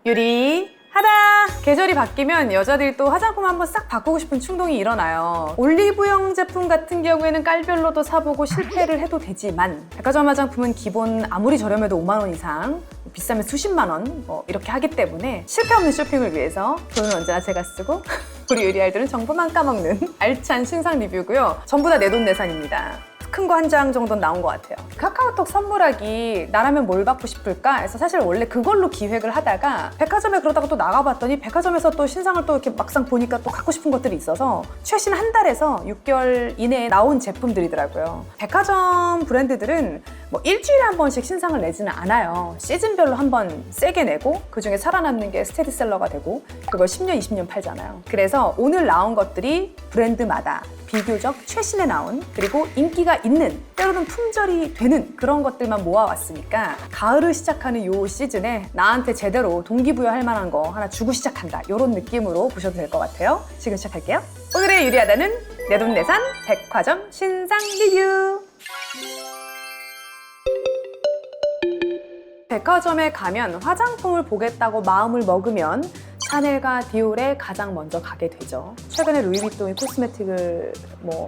유리하다. 계절이 바뀌면 여자들이 또 화장품 한번 싹 바꾸고 싶은 충동이 일어나요. 올리브영 제품 같은 경우에는 깔별로도 사보고 실패를 해도 되지만 백화점 화장품은 기본 아무리 저렴해도 5만 원 이상, 비싸면 수십만 원 이렇게 하기 때문에 실패 없는 쇼핑을 위해서 돈은 언제나 제가 쓰고 우리 유리알들은 정보만 까먹는 알찬 신상 리뷰고요. 전부 다 내돈내산입니다. 큰 거 한 장 정도는 나온 것 같아요. 카카오톡 선물하기 나라면 뭘 받고 싶을까 해서 사실 원래 그걸로 기획을 하다가 백화점에 그러다가 또 나가봤더니 백화점에서 또 신상을 또 이렇게 막상 보니까 또 갖고 싶은 것들이 있어서 최신 한 달에서 6개월 이내에 나온 제품들이더라고요. 백화점 브랜드들은 뭐 일주일에 한 번씩 신상을 내지는 않아요. 시즌별로 한 번 세게 내고 그중에 살아남는 게 스테디셀러가 되고 그걸 10년, 20년 팔잖아요. 그래서 오늘 나온 것들이 브랜드마다 비교적 최신에 나온 그리고 인기가 있는 때로는 품절이 되는 그런 것들만 모아왔으니까 가을을 시작하는 요 시즌에 나한테 제대로 동기부여할 만한 거 하나 주고 시작한다 이런 느낌으로 보셔도 될 것 같아요. 지금 시작할게요. 오늘의 유리하다는 내돈내산 백화점 신상 리뷰. 백화점에 가면 화장품을 보겠다고 마음을 먹으면 샤넬과 디올에 가장 먼저 가게 되죠. 최근에 루이비통이 코스메틱을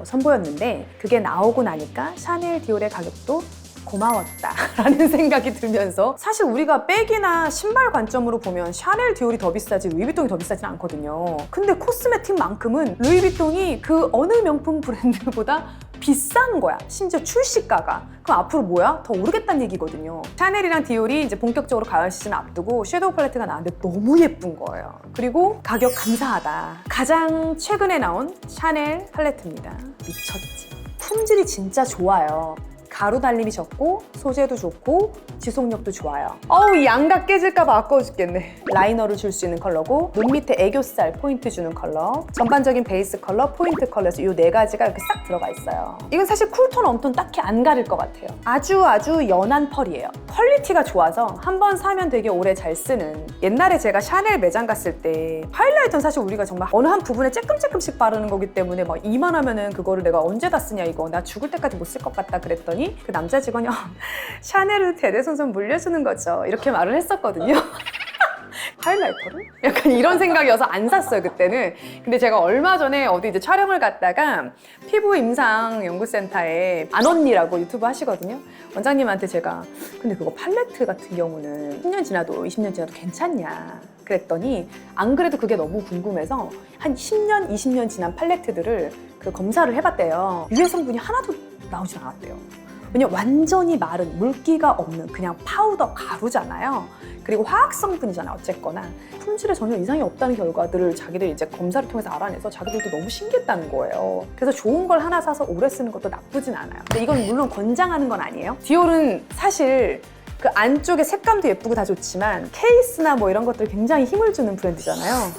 선보였는데 그게 나오고 나니까 샤넬, 디올의 가격도 고마웠다라는 생각이 들면서 사실 우리가 백이나 신발 관점으로 보면 샤넬, 디올이 더 비싸지 루이비통이 더 비싸진 않거든요. 근데 코스메틱만큼은 루이비통이 그 어느 명품 브랜드보다 비싼 거야. 심지어 출시가가. 그럼 앞으로 뭐야? 더 오르겠다는 얘기거든요. 샤넬이랑 디올이 이제 본격적으로 가을 시즌 앞두고 섀도우 팔레트가 나왔는데 너무 예쁜 거예요. 그리고 가격 감사하다. 가장 최근에 나온 샤넬 팔레트입니다. 미쳤지. 품질이 진짜 좋아요. 가루 달림이 적고 소재도 좋고 지속력도 좋아요. 어우, 이 양각 깨질까봐 아까워 죽겠네. 라이너를 줄 수 있는 컬러고 눈 밑에 애교살 포인트 주는 컬러, 전반적인 베이스 컬러, 포인트 컬러에서 이 네 가지가 이렇게 싹 들어가 있어요. 이건 사실 쿨톤, 웜톤 딱히 안 가릴 것 같아요. 아주 연한 펄이에요. 퀄리티가 좋아서 한 번 사면 되게 오래 잘 쓰는. 옛날에 제가 샤넬 매장 갔을 때 하이라이터는 사실 우리가 정말 어느 한 부분에 쬐끔쬐끔씩 바르는 거기 때문에 막 이만하면은 그거를 내가 언제 다 쓰냐 이거 나 죽을 때까지 못 쓸 것 같다 그랬더니 그 남자 직원이 샤넬을 대대손손 물려주는 거죠 이렇게 말을 했었거든요. 하이라이터를? 약간 이런 생각이어서 안 샀어요 그때는. 근데 제가 얼마 전에 어디 이제 촬영을 갔다가 피부 임상 연구센터에 안 언니라고 유튜브 하시거든요. 원장님한테 제가 근데 그거 팔레트 같은 경우는 10년 지나도 20년 지나도 괜찮냐 그랬더니 안 그래도 그게 너무 궁금해서 한 10년, 20년 지난 팔레트들을 그 검사를 해봤대요. 유해 성분이 하나도 나오진 않았대요. 왜냐면 완전히 마른 물기가 없는 그냥 파우더 가루잖아요. 그리고 화학 성분이잖아요. 어쨌거나 품질에 전혀 이상이 없다는 결과들을 자기들 이제 검사를 통해서 알아내서 자기들도 너무 신기했다는 거예요. 그래서 좋은 걸 하나 사서 오래 쓰는 것도 나쁘진 않아요. 근데 이건 물론 권장하는 건 아니에요. 디올은 사실 그 안쪽에 색감도 예쁘고 다 좋지만 케이스나 뭐 이런 것들 굉장히 힘을 주는 브랜드잖아요.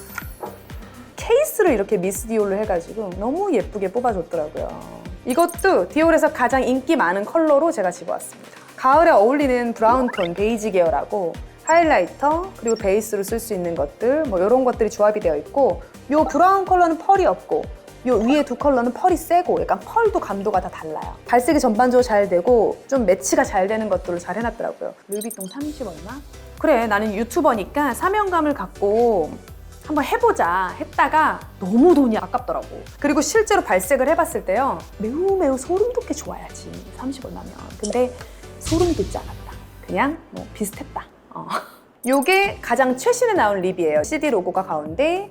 케이스를 이렇게 미스 디올로 해가지고 너무 예쁘게 뽑아줬더라고요. 이것도 디올에서 가장 인기 많은 컬러로 제가 집어왔습니다. 가을에 어울리는 브라운톤, 베이지 계열하고 하이라이터, 그리고 베이스로 쓸 수 있는 것들 뭐 이런 것들이 조합이 되어 있고 이 브라운 컬러는 펄이 없고 이 위에 두 컬러는 펄이 세고 약간 펄도 감도가 다 달라요. 발색이 전반적으로 잘 되고 좀 매치가 잘 되는 것들을 잘 해놨더라고요. 루이비통 30 얼마? 그래, 나는 유튜버니까 사명감을 갖고 한번 해보자 했다가 너무 돈이 아깝더라고. 그리고 실제로 발색을 해봤을 때요 매우 소름 돋게 좋아야지 30 얼마면. 근데 소름 돋지 않았다. 그냥 뭐 비슷했다. 요게 가장 최신에 나온 립이에요. CD 로고가 가운데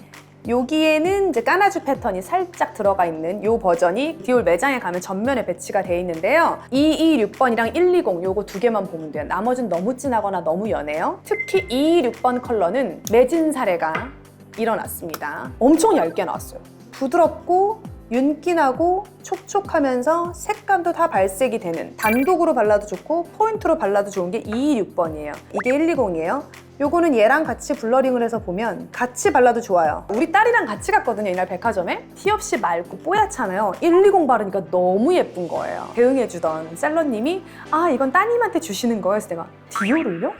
여기에는 이제 까나주 패턴이 살짝 들어가 있는 요 버전이 디올 매장에 가면 전면에 배치가 돼 있는데요. 226번이랑 120 요거 두 개만 보면 돼요. 나머지는 너무 진하거나 너무 연해요. 특히 226번 컬러는 매진 사례가 일어났습니다. 엄청 얇게 나왔어요. 부드럽고 윤기나고 촉촉하면서 색감도 다 발색이 되는, 단독으로 발라도 좋고 포인트로 발라도 좋은 게 226번이에요. 이게 120이에요. 요거는 얘랑 같이 블러링을 해서 보면 같이 발라도 좋아요. 우리 딸이랑 같이 갔거든요, 이날 백화점에. 티 없이 맑고 뽀얗잖아요. 120 바르니까 너무 예쁜 거예요. 대응해주던 셀러님이 아, 이건 따님한테 주시는 거예요. 그래서 내가 디올을요?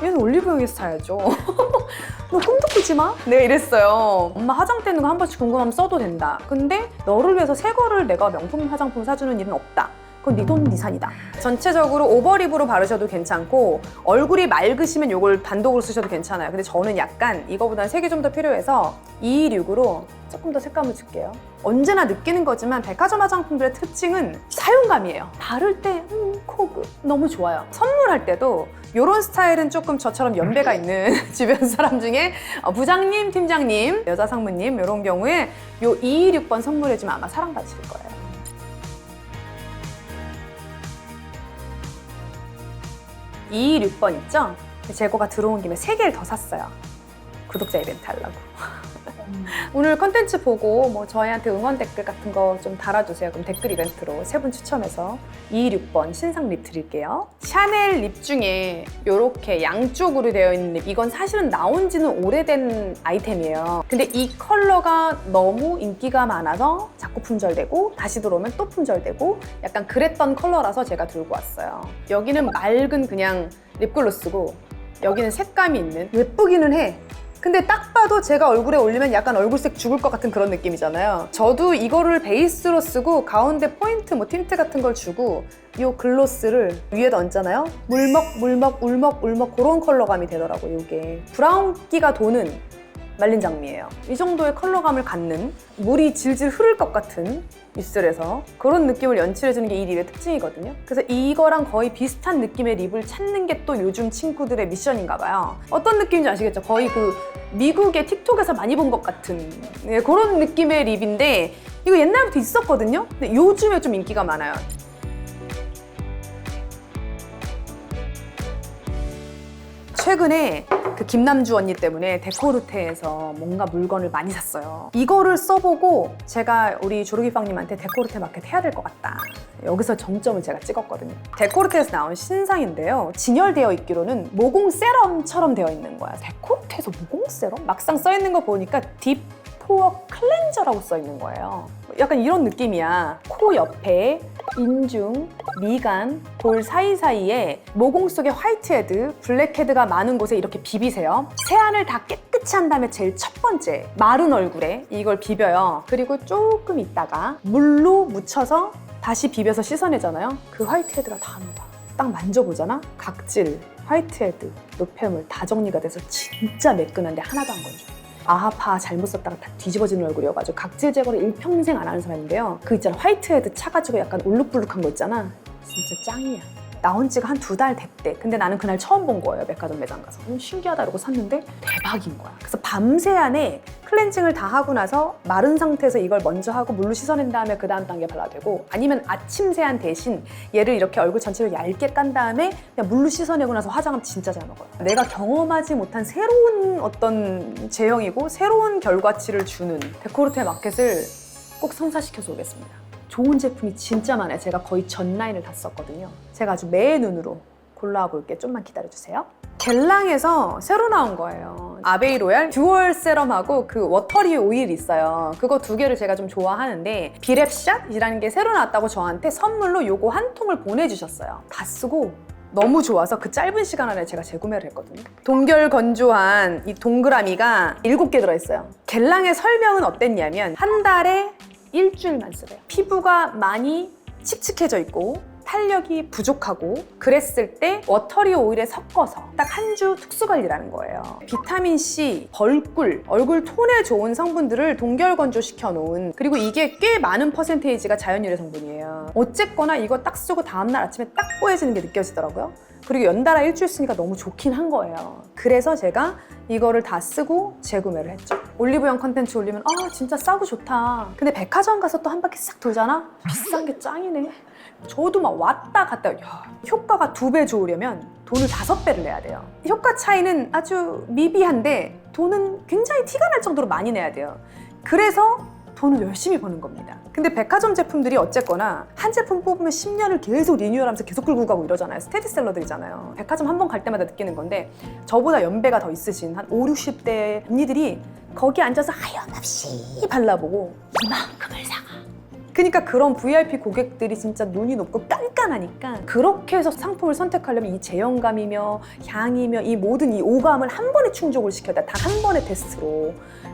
얘는 올리브영에서 사야죠. 너 꿈도 꾸지 마? 내가 이랬어요. 엄마 화장대 있는 거 한 번씩 궁금하면 써도 된다. 근데 너를 위해서 새 거를 내가 명품 화장품 사주는 일은 없다. 그건 네 돈, 네 산이다. 전체적으로 오버립으로 바르셔도 괜찮고 얼굴이 맑으시면 이걸 단독으로 쓰셔도 괜찮아요. 근데 저는 약간 이거보다는 색이 좀 더 필요해서 226으로 조금 더 색감을 줄게요. 언제나 느끼는 거지만 백화점 화장품들의 특징은 사용감이에요. 바를 때 코그 너무 좋아요. 선물할 때도 이런 스타일은 조금 저처럼 연배가 있는 주변 사람 중에 부장님, 팀장님, 여자 상무님 이런 경우에 요 226번 선물해주면 아마 사랑받으실 거예요. 226번 있죠? 재고가 들어온 김에 3개를 더 샀어요. 구독자 이벤트 하려고. 오늘 컨텐츠 보고 뭐 저희한테 응원 댓글 같은 거 좀 달아주세요. 그럼 댓글 이벤트로 3분 추첨해서 226번 신상 립 드릴게요. 샤넬 립 중에 이렇게 양쪽으로 되어 있는 립, 이건 사실은 나온 지는 오래된 아이템이에요. 근데 이 컬러가 너무 인기가 많아서 자꾸 품절되고 다시 들어오면 또 품절되고 약간 그랬던 컬러라서 제가 들고 왔어요. 여기는 맑은 그냥 립글로스고 여기는 색감이 있는, 예쁘기는 해. 근데 딱 봐도 제가 얼굴에 올리면 약간 얼굴색 죽을 것 같은 그런 느낌이잖아요. 저도 이거를 베이스로 쓰고 가운데 포인트, 뭐 틴트 같은 걸 주고 이 글로스를 위에다 얹잖아요. 물먹, 물먹, 울먹, 울먹 그런 컬러감이 되더라고요, 이게. 브라운기가 도는 말린 장미예요. 이 정도의 컬러감을 갖는, 물이 질질 흐를 것 같은 입술에서 그런 느낌을 연출해주는 게 이 립의 특징이거든요. 그래서 이거랑 거의 비슷한 느낌의 립을 찾는 게 또 요즘 친구들의 미션인가 봐요. 어떤 느낌인지 아시겠죠? 거의 그 미국의 틱톡에서 많이 본 것 같은 그런 느낌의 립인데 이거 옛날부터 있었거든요? 근데 요즘에 좀 인기가 많아요. 최근에 그 김남주 언니 때문에 데코르테에서 뭔가 물건을 많이 샀어요. 이거를 써보고 제가 우리 조르기빵님한테 데코르테 마켓 해야 될 것 같다. 여기서 정점을 제가 찍었거든요. 데코르테에서 나온 신상인데요. 진열되어 있기로는 모공 세럼처럼 되어 있는 거야. 데코르테에서 모공 세럼? 막상 써있는 거 보니까 딥 포어 클렌저라고 써있는 거예요. 약간 이런 느낌이야. 코 옆에 인중, 미간, 볼 사이사이에 모공 속에 화이트헤드, 블랙헤드가 많은 곳에 이렇게 비비세요. 세안을 다 깨끗이 한 다음에 제일 첫 번째 마른 얼굴에 이걸 비벼요. 그리고 조금 있다가 물로 묻혀서 다시 비벼서 씻어내잖아요. 그 화이트헤드가 다 녹아. 딱 만져보잖아? 각질, 화이트헤드, 노폐물 다 정리가 돼서 진짜 매끈한데 하나도 안 건져. 아하파 잘못 썼다가 다 뒤집어지는 얼굴이어가지고 각질 제거를 일평생 안 하는 사람인데요. 그 있잖아, 화이트헤드 차가지고 약간 울룩불룩한 거 있잖아. 진짜 짱이야. 나온 지가 한 2달 됐대. 근데 나는 그날 처음 본 거예요. 백화점 매장 가서. 신기하다 이러고 샀는데 대박인 거야. 그래서 밤새 안에 클렌징을 다 하고 나서 마른 상태에서 이걸 먼저 하고 물로 씻어낸 다음에 그 다음 단계 발라도 되고, 아니면 아침 세안 대신 얘를 이렇게 얼굴 전체를 얇게 깐 다음에 그냥 물로 씻어내고 나서 화장하면 진짜 잘 먹어요. 내가 경험하지 못한 새로운 어떤 제형이고 새로운 결과치를 주는 데코르테 마켓을 꼭 성사시켜서 오겠습니다. 좋은 제품이 진짜 많아요. 제가 거의 전 라인을 다 썼거든요. 제가 아주 매 눈으로 골라와 볼게요. 좀만 기다려주세요. 겔랑에서 새로 나온 거예요. 아베이 로얄 듀얼 세럼하고 그 워터리 오일 있어요. 그거 2개를 제가 좀 좋아하는데 비랩샷이라는 게 새로 나왔다고 저한테 선물로 요거 한 통을 보내주셨어요. 다 쓰고 너무 좋아서 그 짧은 시간 안에 제가 재구매를 했거든요. 동결 건조한 이 동그라미가 7개 들어있어요. 겔랑의 설명은 어땠냐면 한 달에 일주일만 쓰래요. 피부가 많이 칙칙해져 있고 탄력이 부족하고 그랬을 때 워터리 오일에 섞어서 딱 한 주 특수관리라는 거예요. 비타민C, 벌꿀, 얼굴 톤에 좋은 성분들을 동결 건조시켜 놓은, 그리고 이게 꽤 많은 퍼센테이지가 자연유래 성분이에요. 어쨌거나 이거 딱 쓰고 다음날 아침에 딱 뽀얘지는 게 느껴지더라고요. 그리고 연달아 일주일 쓰니까 너무 좋긴 한 거예요. 그래서 제가 이거를 다 쓰고 재구매를 했죠. 올리브영 컨텐츠 올리면 진짜 싸고 좋다. 근데 백화점 가서 또 한 바퀴 싹 돌잖아? 비싼 게 짱이네. 저도 막 왔다 갔다, 효과가 2배 좋으려면 돈을 5배를 내야 돼요. 효과 차이는 아주 미비한데 돈은 굉장히 티가 날 정도로 많이 내야 돼요. 그래서 돈을 열심히 버는 겁니다. 근데 백화점 제품들이 어쨌거나 한 제품 뽑으면 10년을 계속 리뉴얼하면서 계속 끌고 가고 이러잖아요. 스테디셀러들이잖아요. 백화점 한 번 갈 때마다 느끼는 건데, 저보다 연배가 더 있으신 한 5, 60대 언니들이 거기 앉아서 하염없이 발라보고 이만큼을 사가. 그러니까 그런 VIP 고객들이 진짜 눈이 높고 깐깐하니까 그렇게 해서 상품을 선택하려면 이 제형감이며 향이며 이 모든 이 오감을 한 번에 충족을 시켜야 돼. 단 한 번의 테스트로.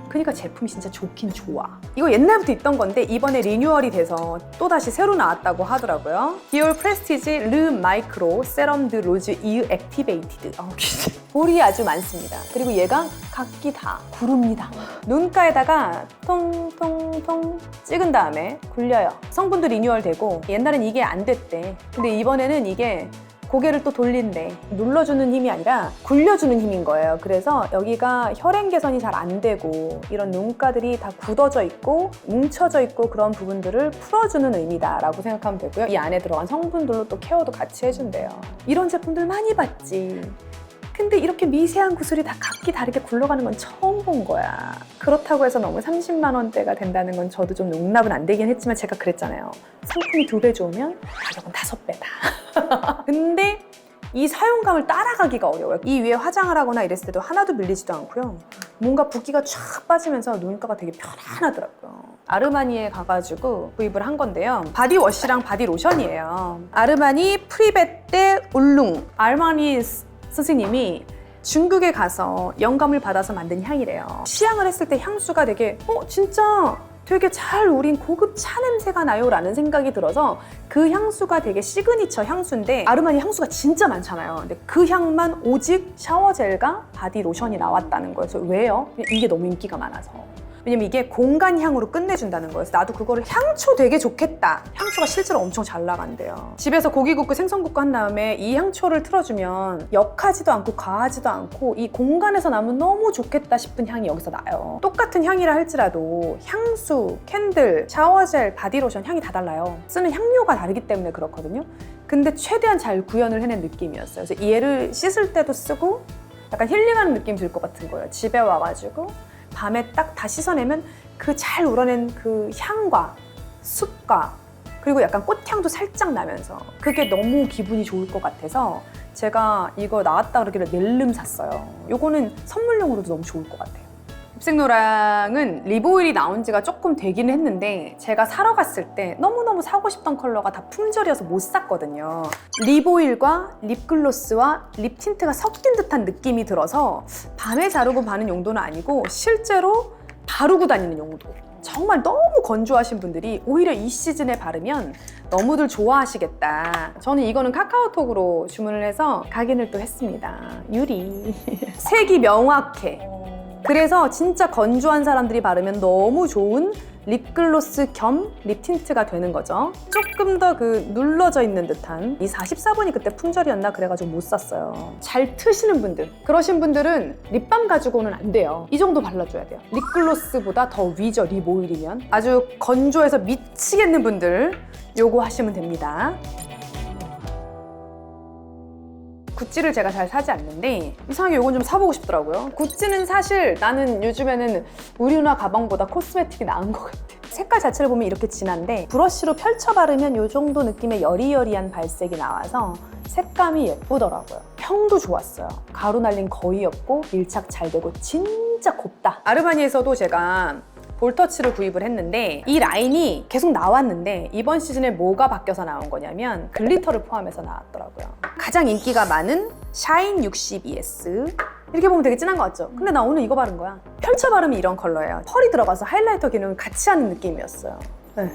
그러니까 제품이 진짜 좋긴 좋아. 이거 옛날부터 있던 건데 이번에 리뉴얼이 돼서 또다시 새로 나왔다고 하더라고요. 디올 프레스티지 르 마이크로 세럼 드 로즈 이유 액티베이티드. 볼이 아주 많습니다. 그리고 얘가 각기 다 구릅니다. 눈가에다가 통통통 찍은 다음에 굴려요. 성분도 리뉴얼 되고 옛날엔 이게 안 됐대. 근데 이번에는 이게 고개를 또 돌린대. 눌러주는 힘이 아니라 굴려주는 힘인 거예요. 그래서 여기가 혈행 개선이 잘 안 되고 이런 눈가들이 다 굳어져 있고 뭉쳐져 있고 그런 부분들을 풀어주는 의미다라고 생각하면 되고요. 이 안에 들어간 성분들로 또 케어도 같이 해준대요. 이런 제품들 많이 봤지. 근데 이렇게 미세한 구슬이 다 각기 다르게 굴러가는 건 처음 본 거야. 그렇다고 해서 너무 30만 원대가 된다는 건 저도 좀 용납은 안 되긴 했지만 제가 그랬잖아요. 상품이 2배 좋으면 가격은 5배다. 근데 이 사용감을 따라가기가 어려워요. 이 위에 화장을 하거나 이랬을 때도 하나도 밀리지도 않고요. 뭔가 붓기가 쫙 빠지면서 눈가가 되게 편안하더라고요. 아르마니에 가가지고 구입을 한 건데요. 바디워시랑 바디로션이에요. 아르마니 프리베떼 울룽. 아르마니 선생님이 중국에 가서 영감을 받아서 만든 향이래요. 시향을 했을 때 향수가 되게 진짜 되게 잘 우린 고급 차 냄새가 나요 라는 생각이 들어서 그 향수가 되게 시그니처 향수인데 아르마니 향수가 진짜 많잖아요. 근데 그 향만 오직 샤워젤과 바디로션이 나왔다는 거예요. 그래서 왜요? 이게 너무 인기가 많아서. 왜냐면 이게 공간향으로 끝내준다는 거예요. 나도 그거를 향초 되게 좋겠다. 향초가 실제로 엄청 잘 나간대요. 집에서 고기 굽고 생선 굽고 한 다음에 이 향초를 틀어주면 역하지도 않고 과하지도 않고 이 공간에서 나면 너무 좋겠다 싶은 향이 여기서 나요. 똑같은 향이라 할지라도 향수, 캔들, 샤워젤, 바디로션 향이 다 달라요. 쓰는 향료가 다르기 때문에 그렇거든요. 근데 최대한 잘 구현을 해낸 느낌이었어요. 그래서 얘를 씻을 때도 쓰고 약간 힐링하는 느낌이 들 것 같은 거예요. 집에 와가지고 밤에 딱 다 씻어내면 그 잘 우러낸 그 향과 숲과 그리고 약간 꽃향도 살짝 나면서 그게 너무 기분이 좋을 것 같아서 제가 이거 나왔다 그러길래 낼름 샀어요. 요거는 선물용으로도 너무 좋을 것 같아요. 립색노랑은 립오일이 나온 지가 조금 되긴 했는데 제가 사러 갔을 때 너무너무 사고 싶던 컬러가 다 품절이어서 못 샀거든요. 립오일과 립글로스와 립틴트가 섞인 듯한 느낌이 들어서 밤에 자르고 바는 용도는 아니고 실제로 바르고 다니는 용도. 정말 너무 건조하신 분들이 오히려 이 시즌에 바르면 너무들 좋아하시겠다. 저는 이거는 카카오톡으로 주문을 해서 각인을 또 했습니다. 유리. 색이 명확해. 그래서 진짜 건조한 사람들이 바르면 너무 좋은 립글로스 겸 립틴트가 되는 거죠. 조금 더 그 눌러져 있는 듯한 이 44번이 그때 품절이었나 그래가지고 못 샀어요. 잘 트시는 분들, 그러신 분들은 립밤 가지고는 안 돼요. 이 정도 발라줘야 돼요. 립글로스보다 더 위죠, 립 오일이면. 아주 건조해서 미치겠는 분들 요거 하시면 됩니다. 구찌를 제가 잘 사지 않는데 이상하게 이건 좀 사보고 싶더라고요. 구찌는 사실 나는 요즘에는 의류나 가방보다 코스메틱이 나은 것 같아. 색깔 자체를 보면 이렇게 진한데 브러쉬로 펼쳐 바르면 이 정도 느낌의 여리여리한 발색이 나와서 색감이 예쁘더라고요. 평도 좋았어요. 가루 날림 거의 없고 밀착 잘 되고 진짜 곱다. 아르마니에서도 제가 볼터치를 구입을 했는데 이 라인이 계속 나왔는데 이번 시즌에 뭐가 바뀌어서 나온 거냐면 글리터를 포함해서 나왔더라고요. 가장 인기가 많은 샤인 62S. 이렇게 보면 되게 진한 거 같죠? 근데 나 오늘 이거 바른 거야. 펼쳐 바르면 이런 컬러예요. 펄이 들어가서 하이라이터 기능을 같이 하는 느낌이었어요. 네.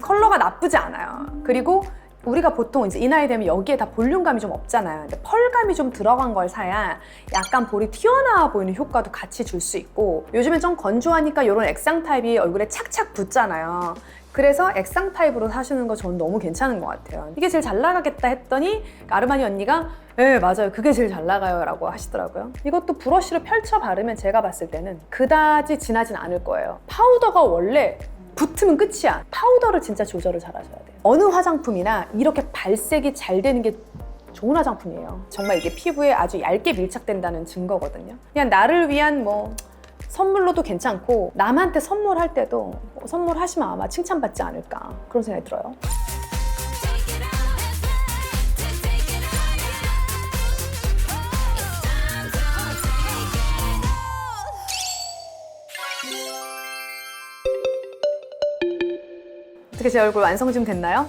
컬러가 나쁘지 않아요. 그리고 우리가 보통 이제 이 나이 되면 여기에 다 볼륨감이 좀 없잖아요. 근데 펄감이 좀 들어간 걸 사야 약간 볼이 튀어나와 보이는 효과도 같이 줄 수 있고 요즘엔 좀 건조하니까 이런 액상 타입이 얼굴에 착착 붙잖아요. 그래서 액상 타입으로 사시는 거 저는 너무 괜찮은 것 같아요. 이게 제일 잘 나가겠다 했더니 아르마니 언니가 네 맞아요 그게 제일 잘 나가요 라고 하시더라고요. 이것도 브러쉬로 펼쳐 바르면 제가 봤을 때는 그다지 진하진 않을 거예요. 파우더가 원래 붙으면 끝이야. 파우더를 진짜 조절을 잘 하셔야 돼요. 어느 화장품이나 이렇게 발색이 잘 되는 게 좋은 화장품이에요. 정말 이게 피부에 아주 얇게 밀착된다는 증거거든요. 그냥 나를 위한 뭐 선물로도 괜찮고 남한테 선물할 때도 선물하시면 아마 칭찬받지 않을까 그런 생각이 들어요. 어떻게 제 얼굴 완성 좀 됐나요?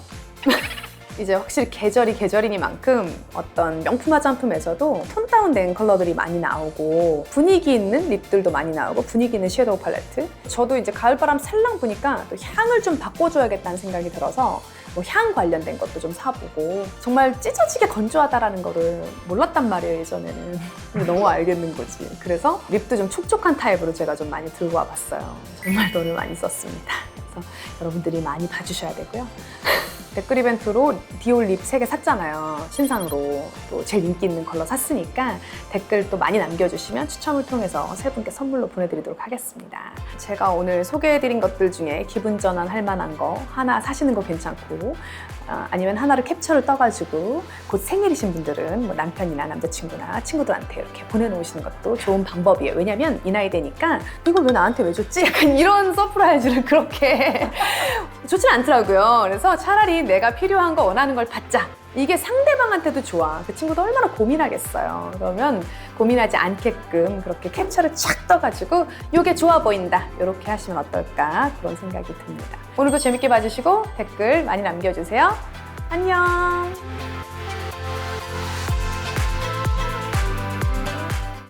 이제 확실히 계절이 계절이니만큼 어떤 명품 화장품에서도 톤 다운된 컬러들이 많이 나오고 분위기 있는 립들도 많이 나오고 분위기 있는 섀도우 팔레트. 저도 이제 가을바람 살랑 부니까 또 향을 좀 바꿔줘야겠다는 생각이 들어서 뭐 향 관련된 것도 좀 사보고 정말 찢어지게 건조하다라는 거를 몰랐단 말이에요, 예전에는. 근데 너무 알겠는 거지. 그래서 립도 좀 촉촉한 타입으로 제가 좀 많이 들고 와봤어요. 정말 돈을 많이 썼습니다. 그래서 여러분들이 많이 봐주셔야 되고요. 댓글 이벤트로 디올 립 3개 샀잖아요. 신상으로. 또 제일 인기 있는 컬러 샀으니까 댓글 또 많이 남겨주시면 추첨을 통해서 3분께 선물로 보내드리도록 하겠습니다. 제가 오늘 소개해드린 것들 중에 기분 전환 할 만한 거 하나 사시는 거 괜찮고 아니면 하나를 캡처를 떠가지고 곧 생일이신 분들은 뭐 남편이나 남자친구나 친구들한테 이렇게 보내놓으시는 것도 좋은 방법이에요. 왜냐면 이 나이 되니까 이걸 왜 나한테 왜 줬지? 약간 이런 서프라이즈를 그렇게 좋진 않더라고요. 그래서 차라리 내가 필요한 거 원하는 걸 받자. 이게 상대방한테도 좋아. 그 친구도 얼마나 고민하겠어요. 그러면 고민하지 않게끔 그렇게 캡처를 촥 떠가지고 이게 좋아 보인다. 이렇게 하시면 어떨까 그런 생각이 듭니다. 오늘도 재밌게 봐주시고 댓글 많이 남겨주세요. 안녕.